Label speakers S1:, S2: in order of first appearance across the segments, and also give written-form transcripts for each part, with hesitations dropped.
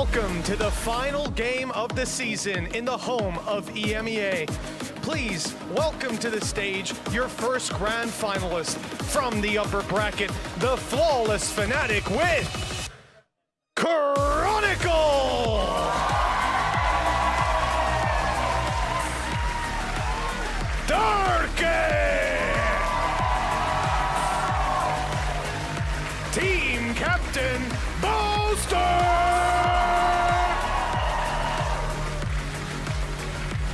S1: welcome to the final game of the season in the home of Emea. Please welcome to the stage your first grand finalist from the upper bracket, the flawless Fnatic with Chronicle! Team Captain Boaster!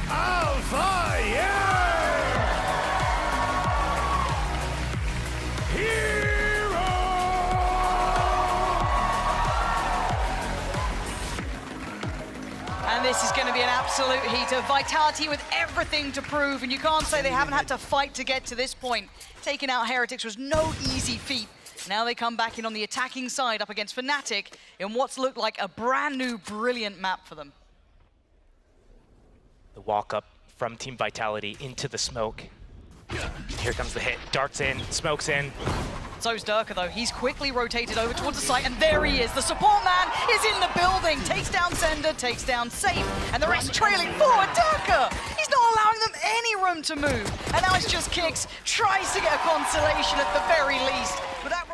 S1: Alfajer! Hero!
S2: And this is going to be an absolute heater. Vitality with everything to prove, and you can't say they haven't had to fight to get to this point. Taking out Heretics was no easy feat. Now they come back in on the attacking side up against Fnatic in what's looked like a brand new, brilliant map for them.
S3: The walk up from Team Vitality into the smoke. Here comes the hit. Darts in, smokes in.
S2: So's Durka though. He's quickly rotated over towards the site, and there he is. The support man is in the building. Takes down Sender, takes down Safe, and the rest trailing forward. Durka! He's not allowing them any room to move. And now it's just Kicks. Tries to get a consolation at the very least. But that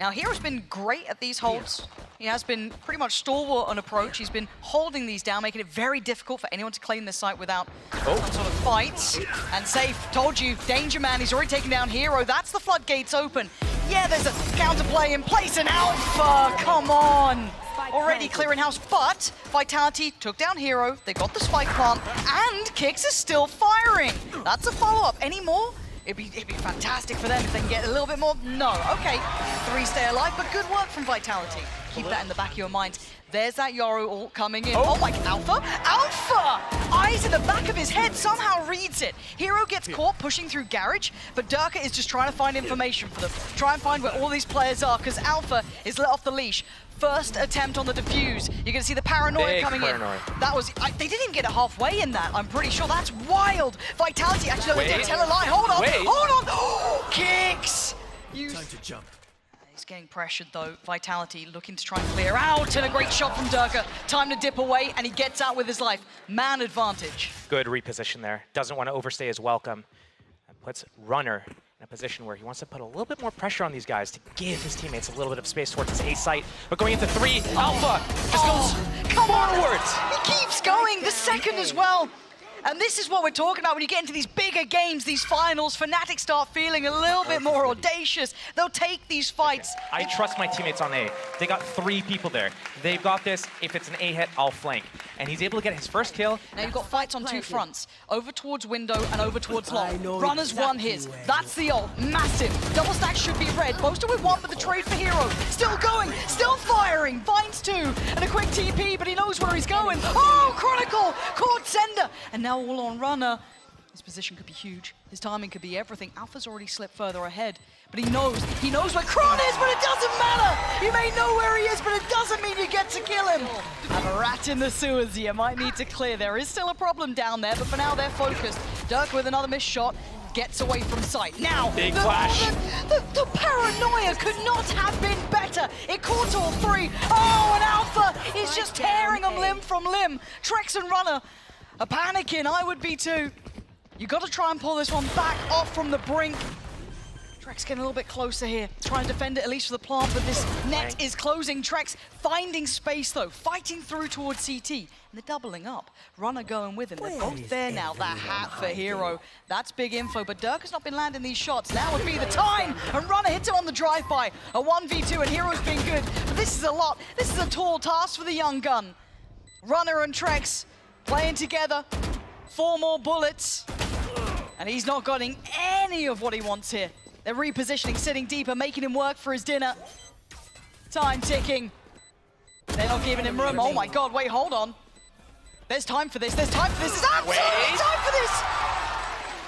S2: now Hero's been great at these holds. He has been pretty much stalwart on approach. He's been holding these down, making it very difficult for anyone to claim this site without some sort of fights. And Safe, told you, Danger Man, he's already taken down Hero. That's the floodgates open. Yeah, there's a counterplay in place, and Alpha, come on. Already clearing house, but Vitality took down Hero. They got the spike plant, and Kicks is still firing. That's a follow-up. Any more? It'd be fantastic for them if they can get a little bit more. No, okay. 3 stay alive, but good work from Vitality. Keep that in the back of your mind. There's that Yoru ult coming in. Oh my, Alpha? Alpha! Eyes in the back of his head, somehow reads it. Hero gets caught pushing through Garage, but Durka is just trying to find information for them. Try and find where all these players are, because Alpha is let off the leash. First attempt on the defuse. You're going to see the paranoia coming in. That was, they didn't even get it halfway in that, I'm pretty sure. That's wild. Vitality, actually, they did tell a lie. Hold on, hold on. Oh, Kicks!
S1: Time to jump.
S2: He's getting pressured though. Vitality looking to try and clear out, and a great shot from Durka. Time to dip away, and he gets out with his life. Man advantage.
S3: Good reposition there. Doesn't want to overstay his welcome. And puts Runner in a position where he wants to put a little bit more pressure on these guys to give his teammates a little bit of space towards his A site. But going into 3, Alpha just goes forwards.
S2: He keeps going, the second as well. And this is what we're talking about when you get into these bigger games, these finals. Fnatic start feeling a little bit more audacious. They'll take these fights.
S3: I trust my teammates on A. They got 3 people there. They've got this. If it's an A hit, I'll flank. And he's able to get his first kill.
S2: Now you've got fights on 2 fronts. Over towards window and over towards long. Runner's won his. That's the ult. Massive. Double stack should be red. Boaster with 1, but the trade for Hero. Still going. Still firing. Vines 2. And a quick TP, but he knows where he's going. Oh, Chronicle! Caught Sender. And now all on Runner. His position could be huge. His timing could be everything. Alpha's already slipped further ahead. But he knows where Kron is, but it doesn't matter! You may know where he is, but it doesn't mean you get to kill him! Have a rat in the sewers you might need to clear. There is still a problem down there, but for now they're focused. Dirk with another missed shot, gets away from sight. Now,
S3: big flash.
S2: The paranoia could not have been better. It caught all 3. Oh, and Alpha is just tearing them limb from limb. Trex and Runner are panicking, I would be too. You got to try and pull this one back off from the brink. Trex getting a little bit closer here, trying to defend it at least for the plant, but this net is closing. Trex finding space though, fighting through towards CT, and they're doubling up. Runner going with him, they're both there now. The hat for Hero, that's big info, but Dirk has not been landing these shots. Now would be the time, and Runner hits him on the drive-by. A 1v2, and Hero's been good, but this is a lot. This is a tall task for the young gun. Runner and Trex playing together, 4 more bullets, and he's not getting any of what he wants here. They're repositioning, sitting deeper, making him work for his dinner. Time ticking. They're not giving him room. Oh my God, wait, hold on. There's time for this, there's time for this. There's absolutely time for this!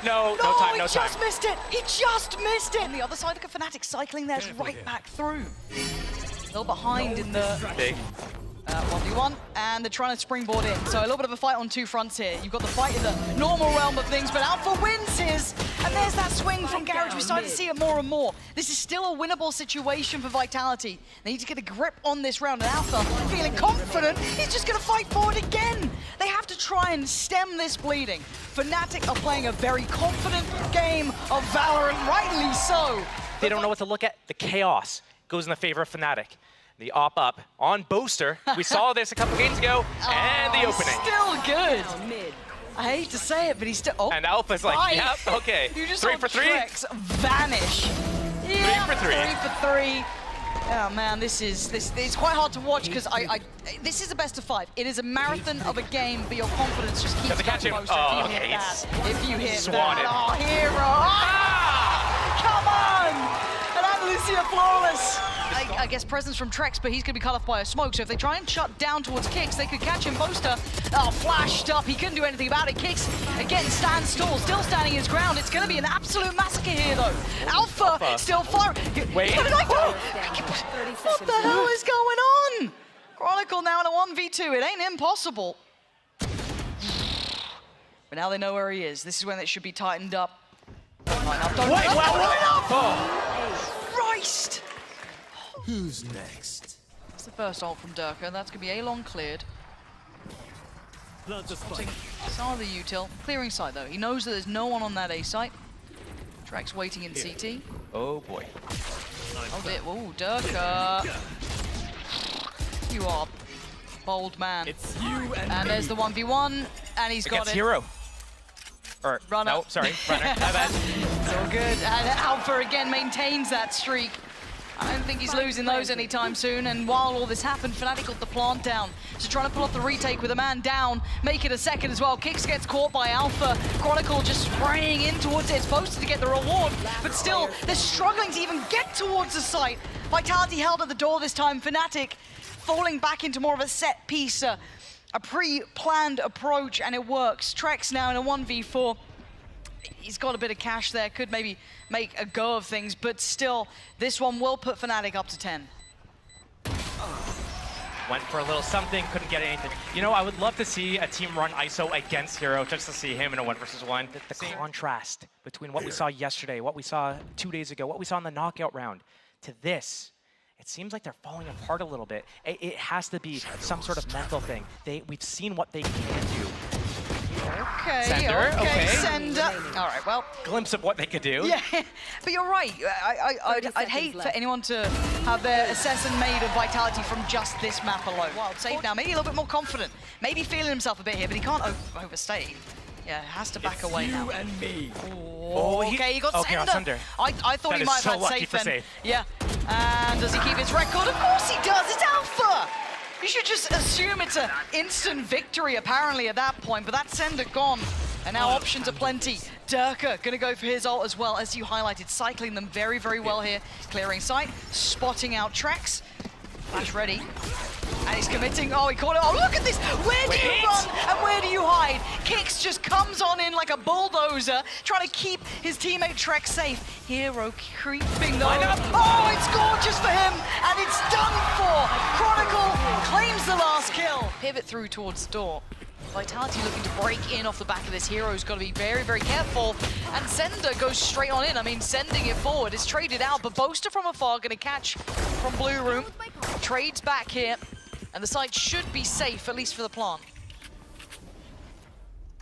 S3: No time.
S2: He just missed it. He just missed it. On the other side, look at Fnatic cycling theirs right back through. Still behind in the...
S3: Big.
S2: 1v1, and they're trying to springboard in. So a little bit of a fight on two fronts here. You've got the fight in the normal realm of things, but Alpha wins his, and there's that swing from Garage. We're starting to see it more and more. This is still a winnable situation for Vitality. They need to get a grip on this round, and Alpha, feeling confident, he's just going to fight forward again. They have to try and stem this bleeding. Fnatic are playing a very confident game of Valorant, rightly so.
S3: They don't know what to look at. The chaos goes in the favor of Fnatic. The op up on Boaster. We saw this a couple games ago, and the opening.
S2: Still good. I hate to say it, but he's still. Oh,
S3: and Alpha's like,
S2: right.
S3: yep, okay.
S2: You just
S3: 3
S2: saw
S3: for 3.
S2: Trex vanish. Yeah,
S3: 3 for 3.
S2: 3 for 3. Oh man, this it's quite hard to watch because this is a best of 5. It is a marathon of a game, but your confidence just keeps
S3: catch him.
S2: Boaster
S3: Oh,
S2: if you
S3: okay.
S2: hit that. If you hit
S3: Swatted.
S2: that, oh hero! Come on! And Lucia flawless. I guess presence from Trex, but he's going to be cut off by a smoke. So if they try and shut down towards Kicks, they could catch him. Boaster, flashed up. He couldn't do anything about it. Kicks, again, stands tall, still standing his ground. It's going to be an absolute massacre here, though. Alpha still firing.
S3: Wait.
S2: What the hell is going on? Chronicle now in a 1v2. It ain't impossible. But now they know where he is. This is when it should be tightened up. Christ!
S4: Who's next?
S2: That's the first ult from Durka. That's going to be A-long cleared. Some of the util. Clearing site, though. He knows that there's no one on that A site. Drax waiting in CT.
S3: Oh, boy.
S2: Oh, dear. Ooh, Durka. You are bold man.
S4: It's you and
S2: there's the 1v1, and he's got
S3: Against
S2: it.
S3: Hero. Or,
S2: Runner.
S3: no, sorry, Runner. My bad.
S2: It's all good. And Alpha again maintains that streak. I don't think he's losing those anytime soon. And while all this happened, Fnatic got the plant down. So trying to pull off the retake with a man down, make it a second as well. Kicks gets caught by Alpha. Chronicle just spraying in towards it. It's supposed to get the reward, but still, they're struggling to even get towards the site. Vitality held at the door this time. Fnatic falling back into more of a set piece, a pre-planned approach, and it works. Trex now in a 1v4. He's got a bit of cash there, could maybe make a go of things, but still, this one will put Fnatic up to 10.
S3: Went for a little something, couldn't get anything. You know, I would love to see a team run ISO against Hero, just to see him in a 1v1. The contrast between what we saw yesterday, what we saw 2 days ago, what we saw in the knockout round, to this. It seems like they're falling apart a little bit. It has to be some sort of mental thing. We've seen what they can do.
S2: Okay,
S3: Sender, okay.
S2: Sender. All right, well.
S3: Glimpse of what they could do.
S2: Yeah, but you're right. I'd hate for anyone to have their assessment made of Vitality from just this map alone. Wild save now, maybe a little bit more confident. Maybe feeling himself a bit here, but he can't overstay. Yeah, has to back away now.
S4: You and me.
S2: Oh, okay, he got Sender. I thought he might have had safe then. Yeah, and does he keep his record? Of course he does, it's Alpha! You should just assume it's an instant victory, apparently, at that point, but that Sender gone. And now options are plenty. Durka gonna go for his ult as well, as you highlighted, cycling them very, very well here. Clearing sight, spotting out Trex. Flash ready. And he's committing. Oh, he caught it. Oh, look at this. Where do you run and where do you hide? Kicks just comes on in like a bulldozer, trying to keep his teammate Trex safe. Hero creeping though. Oh, it's gorgeous for him. And it's done for. Chronicle claims the last kill. Pivot through towards the door. Vitality looking to break in off the back of this. Hero's got to be very, very careful. And Sender goes straight on in. I mean, sending it forward is traded out, but Boaster from afar going to catch from Blue Room. Trades back here. And the site should be safe, at least for the plant.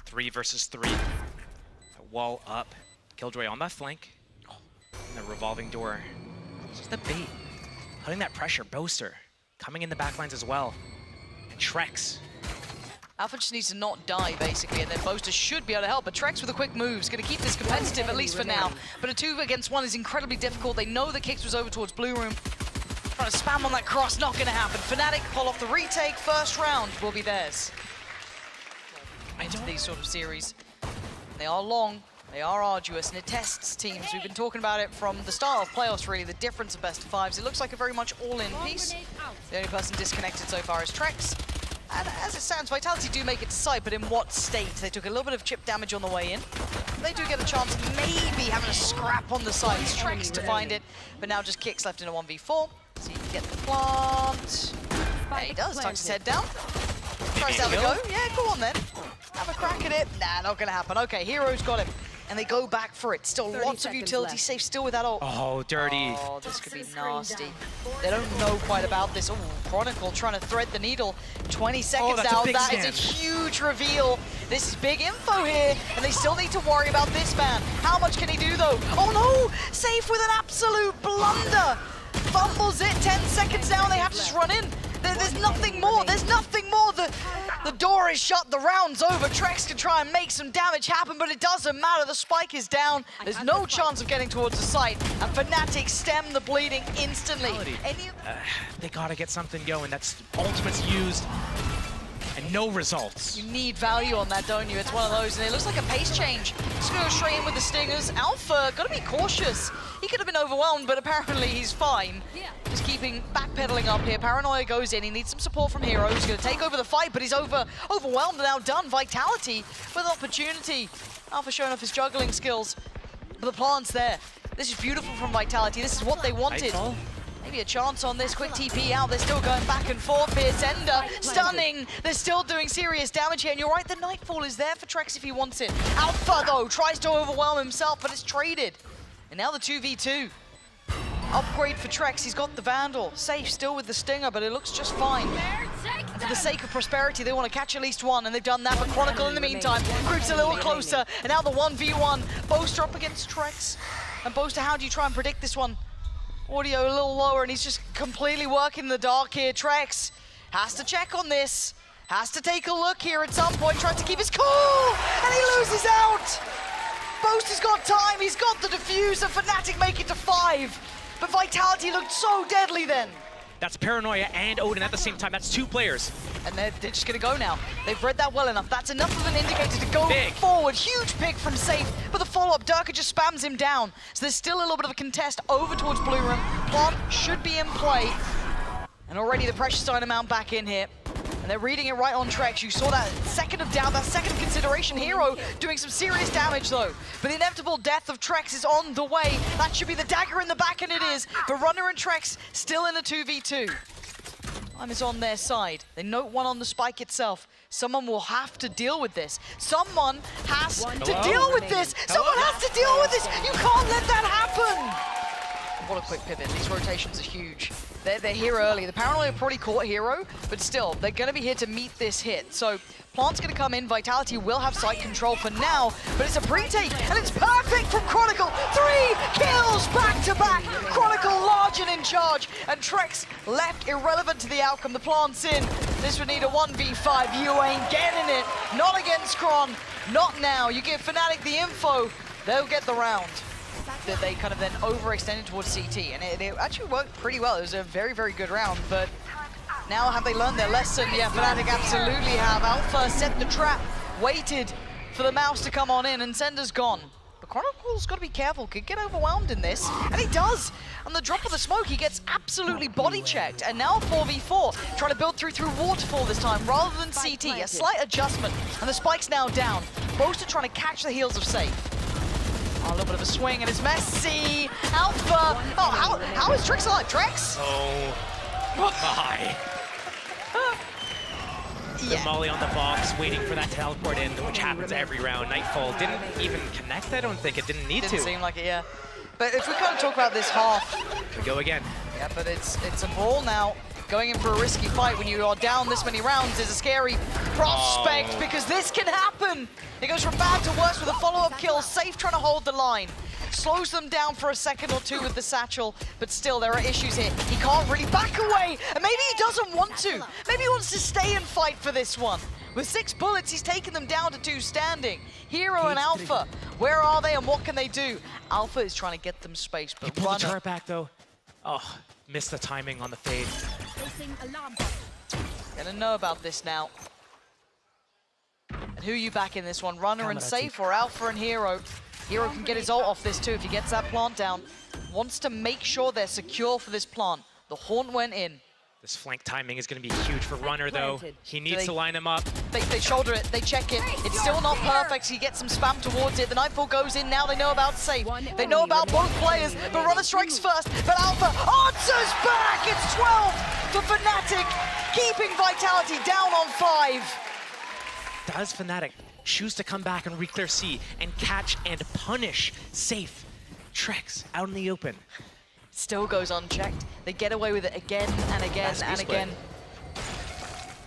S3: 3 versus 3. The wall up. Killjoy on that flank. And the revolving door. Just the bait. Putting that pressure. Boaster coming in the backlines as well. And Trex.
S2: Alpha just needs to not die, basically, and then Boaster should be able to help. But Trex with a quick move is going to keep this competitive, at least for now. But a 2 against 1 is incredibly difficult. They know the Kicks was over towards Blue Room. Trying to spam on that cross, not going to happen. Fnatic pull off the retake. First round will be theirs. Into these sort of series. They are long, they are arduous, and it tests teams. We've been talking about it from the start of playoffs, really, the difference of best of 5s. It looks like a very much all-in piece. The only person disconnected so far is Trex. And as it stands, Vitality do make it to site, but in what state? They took a little bit of chip damage on the way in. They do get a chance of maybe having a scrap on the side. It's Trex to find it, but now just Kicks left in a 1v4. So you can get the plant. Yeah, he does. Tucks his head down. Tries to have a go. Yeah, go on then. Have a crack at it. Nah, not gonna happen. Okay, Hero's got him. And they go back for it. Still lots of utility safe, still with that ult.
S3: Oh, dirty.
S2: Oh, this could be nasty. They don't know quite about this. Oh, Chronicle trying to thread the needle. 20 seconds
S3: that's
S2: now.
S3: a big
S2: That is a huge reveal. This is big info here, and they still need to worry about this man. How much can he do, though? Oh, no! Safe with an absolute blunder. Fumbles it. 10 seconds now. They have to just run in. There's nothing more. There's nothing more. The door is shut. The round's over. Trex can try and make some damage happen, but it doesn't matter. The spike is down. There's no chance of getting towards the site. And Fnatic stem the bleeding instantly.
S3: They gotta get something going. That's ultimate's used. And no results.
S2: You need value on that, don't you? It's one of those, and it looks like a pace change. Just gonna go straight in with the stingers. Alpha, gotta be cautious. He could have been overwhelmed, but apparently he's fine. Just keeping backpedaling up here. Paranoia goes in. He needs some support from Hero. He's gonna take over the fight, but he's overwhelmed and outdone. Vitality with opportunity. Alpha showing off his juggling skills. But the plant's there. This is beautiful from Vitality. This is what they wanted.
S3: Nightfall?
S2: Maybe a chance on this. Quick TP out. They're still going back and forth here. Zender, stunning. They're still doing serious damage here. And you're right, the Nightfall is there for Trex if he wants it. Alpha, though, tries to overwhelm himself, but it's traded. And now the 2v2. Upgrade for Trex. He's got the Vandal. Safe still with the Stinger, but it looks just fine. And for the sake of prosperity, they want to catch at least one, and they've done that. But Chronicle in the meantime creeps a little closer. And now the 1v1. Boaster up against Trex. And Boaster, how do you try and predict this one? Audio a little lower, and he's just completely working in the dark here. Trex has to check on this, has to take a look here at some point, tries to keep his cool, and he loses out. Boaster's got time, he's got the defuse, and Fnatic make it to 5. But Vitality looked so deadly then.
S3: That's Paranoia and Odin at the same time. That's two players.
S2: And they're just gonna go now. They've read that well enough. That's enough of an indicator to go forward. Huge pick from Safe, but the follow-up, Durka just spams him down. So there's still a little bit of a contest over towards Blue Room. Plant should be in play. And already the pressure's starting to mount back in here. And they're reading it right on Trex. You saw that second of doubt, that second of consideration. Hero doing some serious damage though. But the inevitable death of Trex is on the way. That should be the dagger in the back, and it is. But Runner and Trex still in a 2v2. Time is on their side. They note one on the spike itself. Someone will have to deal with this. Someone has to deal with this. Someone has to deal with this. You can't let that happen. What a quick pivot. These rotations are huge. They're here early. The Paranoia probably caught Hero, but still, they're going to be here to meet this hit. So Plant's going to come in. Vitality will have site control for now, but it's a pre-take, and it's perfect from Chronicle. 3 kills back-to-back. Chronicle large and in charge, and Trex left irrelevant to the outcome. The Plant's in. This would need a 1v5. You ain't getting it. Not against Chron. Not now. You give Fnatic the info, they'll get the round. That they kind of then overextended towards CT, and it actually worked pretty well. It was a very, very good round, but now have they learned their lesson? Yeah, Fnatic absolutely have. Alpha set the trap, waited for the mouse to come on in, and Sender's gone. But Chronicle's got to be careful, could get overwhelmed in this, and he does. On the drop of the smoke, he gets absolutely body-checked, and now 4v4, trying to build through Waterfall this time, rather than CT. A slight adjustment, and the spike's now down. Boaster trying to catch the heels of Safe. Oh, a little bit of a swing, and it's messy. Alpha. Oh, how is Trex alive? Trex?
S3: Oh, my. The Molly on the box, waiting for that teleport in, which happens every round. Nightfall didn't even connect, I don't think. It didn't need to.
S2: Didn't seem like it, yeah. But if we kind of talk about this half.
S3: We go again.
S2: Yeah, but it's a brawl now. Going in for a risky fight when you are down this many rounds is a scary prospect because this can happen. It goes from bad to worse with a follow-up kill. Safe trying to hold the line. Slows them down for a second or two with the satchel, but still there are issues here. He can't really back away, and maybe he doesn't want to. Maybe he wants to stay and fight for this one. With 6 bullets, he's taken them down to 2 standing. Hero and Alpha, where are they and what can they do? Alpha is trying to get them space, but
S3: he pulled the turret back though. Oh, missed the timing on the fade.
S2: Gonna know about this now. And who you back in this one? Runner and Safe, or Alpha and Hero? Hero can get his ult off this too if he gets that plant down. Wants to make sure they're secure for this plant. The Haunt went in.
S3: This flank timing is going to be huge for Runner though. He needs to line him up.
S2: They shoulder it, they check it. It's still not perfect, he gets some spam towards it. The Nightfall goes in now, they know about Safe. They know about both players, but Runner strikes first. But Alpha answers back, it's 12 for Fnatic, keeping Vitality down on 5.
S3: Does Fnatic choose to come back and re-clear C and catch and punish Safe? Trex out in the open.
S2: Still goes unchecked. They get away with it again and again and again.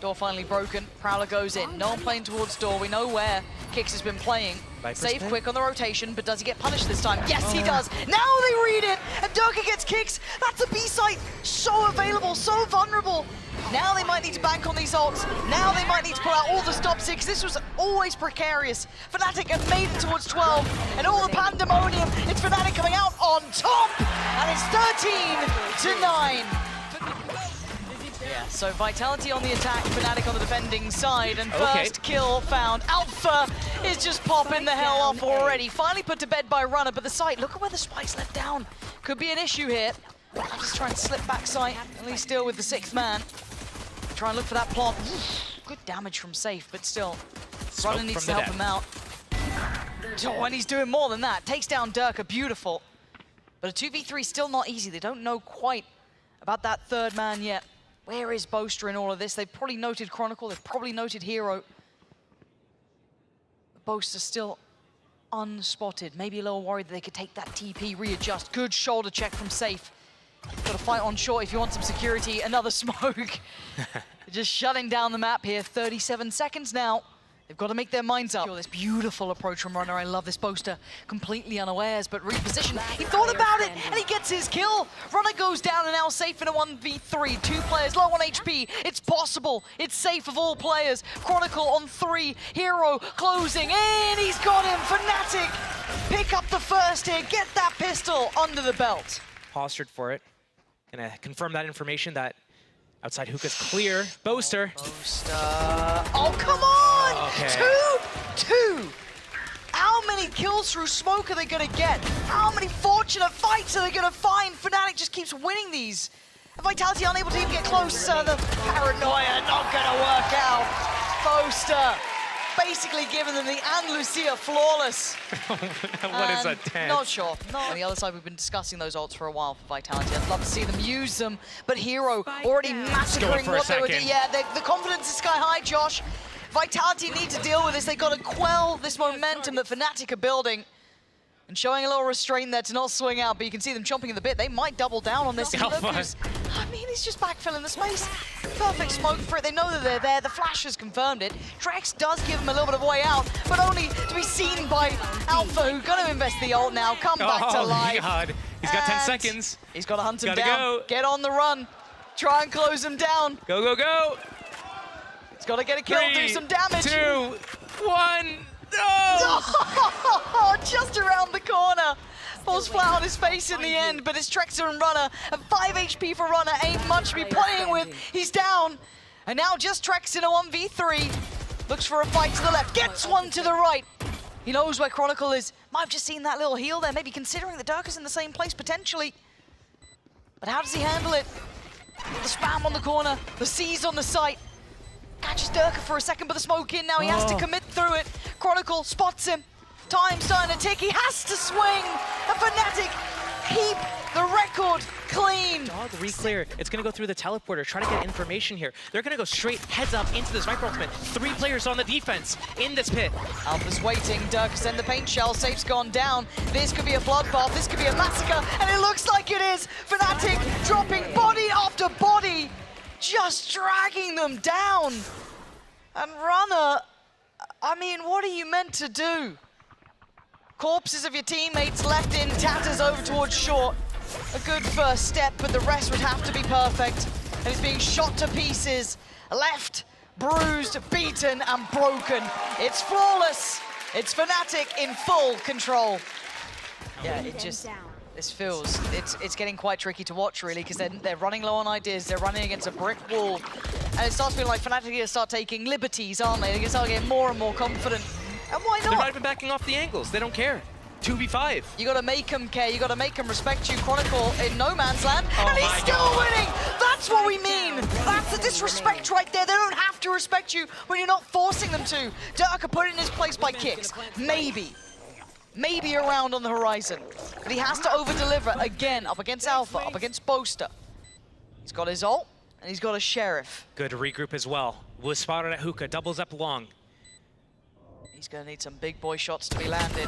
S2: Door finally broken. Prowler goes in. No one playing towards door. We know where Kix has been playing. Save quick on the rotation, but does he get punished this time? Yes, he does. Now they read it, and Durka gets Kix. That's a B site. So available, so vulnerable. Now they might need to bank on these ults. Now they might need to pull out all the stop six. This was always precarious. Fnatic have made it towards 12, and all the pandemonium. It's Fnatic coming out on top, and it's 13-9. Yeah, so Vitality on the attack, Fnatic on the defending side, and first kill found. Alpha is just popping the hell off already. Finally put to bed by Runner, but the site, look at where the spike's left down. Could be an issue here. I'll just try and slip back site, at least still with the 6th man. Try and look for that plot. Good damage from Safe, but still, Runner needs to help him out. Oh, and he's doing more than that. Takes down Durka, beautiful. But a 2v3 still not easy. They don't know quite about that 3rd man yet. Where is Boaster in all of this? They've probably noted Chronicle, they've probably noted Hero. Boaster still unspotted. Maybe a little worried that they could take that TP, readjust. Good shoulder check from Safe. Got to fight on short if you want some security. Another smoke. Just shutting down the map here. 37 seconds now. They've got to make their minds up. This beautiful approach from Runner. I love this Boaster. Completely unawares, but repositioned. He thought about it, and he gets his kill. Runner goes down, and now Safe in a 1v3. 2 players low on HP. It's possible. It's Safe of all players. Chronicle on 3. Hero closing in. He's got him. Fnatic pick up the first here. Get that pistol under the belt.
S3: Postured for it. Gonna confirm that information that outside hookah's clear. Boaster.
S2: Oh, come on! Okay. 2-2! How many kills through smoke are they gonna get? How many fortunate fights are they gonna find? Fnatic just keeps winning these. And Vitality unable to even get close. The paranoia not gonna work out. Boaster basically giving them the Anne Lucia flawless.
S3: What is a 10?
S2: Not sure. On the other side, we've been discussing those ults for a while for Vitality. I'd love to see them use them, but Hero already massacring what they were doing. Yeah, the confidence is sky high, Josh. Vitality need to deal with this. They've got to quell this momentum that Fnatic are building. And showing a little restraint there to not swing out, but you can see them chomping at the bit. They might double down on this. I mean, he's just backfilling the space. Perfect smoke for it. They know that they're there. The flash has confirmed it. Trex does give him a little bit of a way out, but only to be seen by Alpha, who's going to invest the ult now. Come back to life.
S3: God. He's got 10 seconds.
S2: He's got to hunt him down. Get on the run. Try and close him down.
S3: Go, go, go.
S2: He's got to get a kill,
S3: 3,
S2: do some damage.
S3: 2, 1. No!
S2: Just around the corner. Falls flat on his face in the end, but it's Trexer and Runner. And 5 HP for Runner, ain't much to be playing with. He's down. And now just Trex in a 1v3. Looks for a fight to the left, gets one to the right. He knows where Chronicle is. Might have just seen that little heal there, maybe considering the Durka's in the same place potentially. But how does he handle it? The spam on the corner, the C's on the site. Catches Durka for a second, but the smoke in now. He has to commit through it. Chronicle spots him. Time's starting to tick. He has to swing. And Fnatic keep the record clean.
S3: Dog re-clear. It's going to go through the teleporter. Try to get information here. They're going to go straight heads up into this Viper ultimate. 3 players on the defense in this pit.
S2: Alpha's waiting. Durka send the paint shell. Safe's gone down. This could be a bloodbath. This could be a massacre. And it looks like it is. Fnatic dropping body after body. Just dragging them down. And Runner, I mean, what are you meant to do? Corpses of your teammates left in tatters over towards short. A good first step, but the rest would have to be perfect. And it's being shot to pieces. Left, bruised, beaten, and broken. It's flawless. It's Fnatic in full control. Yeah, it just... This feels, it's getting quite tricky to watch really, because they're running low on ideas, they're running against a brick wall, and it starts feeling like Fnatic are going to start taking liberties, aren't they? They're going to start getting more and more confident. And why not?
S3: They're not even backing off the angles, they don't care. 2v5.
S2: You got to make them care, you got to make them respect you. Chronicle in no man's land, and he's still winning! That's what we mean! That's the disrespect right there. They don't have to respect you when you're not forcing them to. Durka put it in his place by kicks. Maybe around on the horizon. But he has to over-deliver again, up against Alpha, up against Boaster. He's got his ult, And he's got a Sheriff.
S3: Good regroup as well. Was spotted at hookah, doubles up long.
S2: He's gonna need some big boy shots to be landed.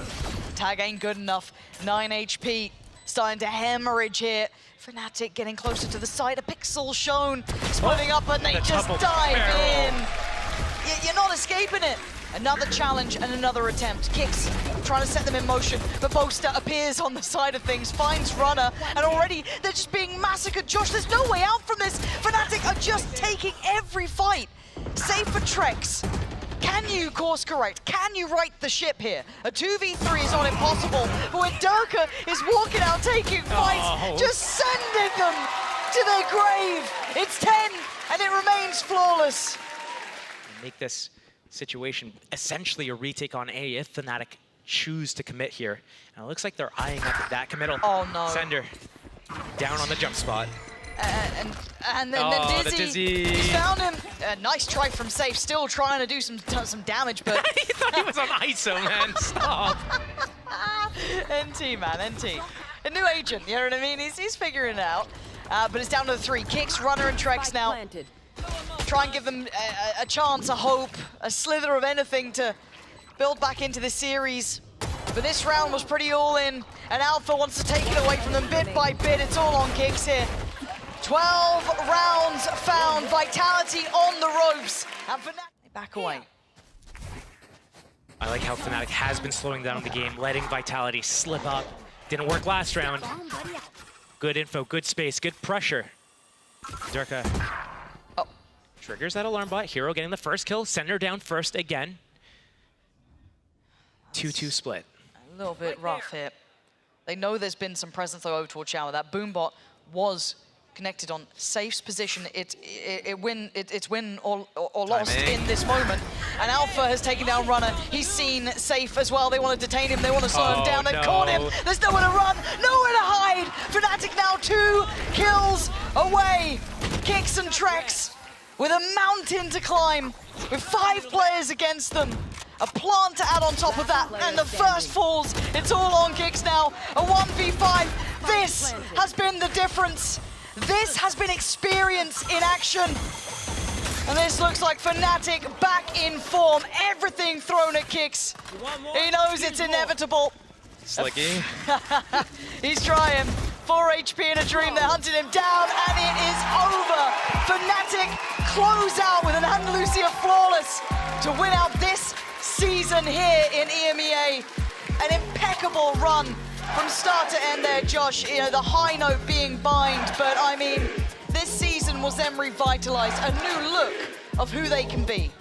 S2: Tag ain't good enough. 9 HP, starting to hemorrhage here. Fnatic getting closer to the side, a pixel shown. Splitting up and they just dive in. You're not escaping it. Another challenge and another attempt. Kicks trying to set them in motion, but Boaster appears on the side of things, finds Runner, and already they're just being massacred. Josh, there's no way out from this. Fnatic are just taking every fight. Save for Trex. Can you course correct? Can you right the ship here? A 2v3 is not impossible, but when Durka is walking out, taking fights, just sending them to their grave. It's 10, and it remains flawless.
S3: Make this situation essentially a retake on A if Fnatic choose to commit here. And it looks like they're eyeing up that committal.
S2: Oh no.
S3: Sender down on the jump spot.
S2: And then
S3: the
S2: Dizzy, he's found him. Nice try from Safe, still trying to do some damage, but...
S3: He thought he was on ISO, man. Stop.
S2: NT, man, NT. A new agent, you know what I mean? He's figuring it out. But it's down to the 3. Kicks, Runner, and Trex now. Try and give them a chance, a hope, a slither of anything to build back into the series. But this round was pretty all in, and Alpha wants to take it away from them bit by bit. It's all on Kicks here. 12 rounds found, Vitality on the ropes, and Fnatic back away.
S3: I like how Fnatic has been slowing down the game, letting Vitality slip up. Didn't work last round. Good info, good space, good pressure. Durka triggers that alarm bot. Hero getting the first kill. Sender down first again. 2-2 split.
S2: A little bit rough here. They know there's been some presence though over towards Shower. That boombot was connected on Safe's position. It's win or lost in this moment. And Alpha has taken down Runner. He's seen Safe as well. They want to detain him. They want to slow him down. They've caught him. There's nowhere to run, nowhere to hide. Fnatic now 2 kills away. Kicks and Trex with a mountain to climb, with 5 players against them. A plant to add on top of that, and the first falls. It's all on Kicks now. A 1v5. This has been the difference. This has been experience in action. And this looks like Fnatic back in form. Everything thrown at Kicks. He knows it's inevitable.
S3: Slicky.
S2: He's trying. 4 HP in a dream. They're hunting him down, and it is over. Fnatic close out with an Andalusia flawless to win out this season here in EMEA. An impeccable run from start to end there, Josh. You know, the high note being bind, but I mean, this season was them revitalized, a new look of who they can be.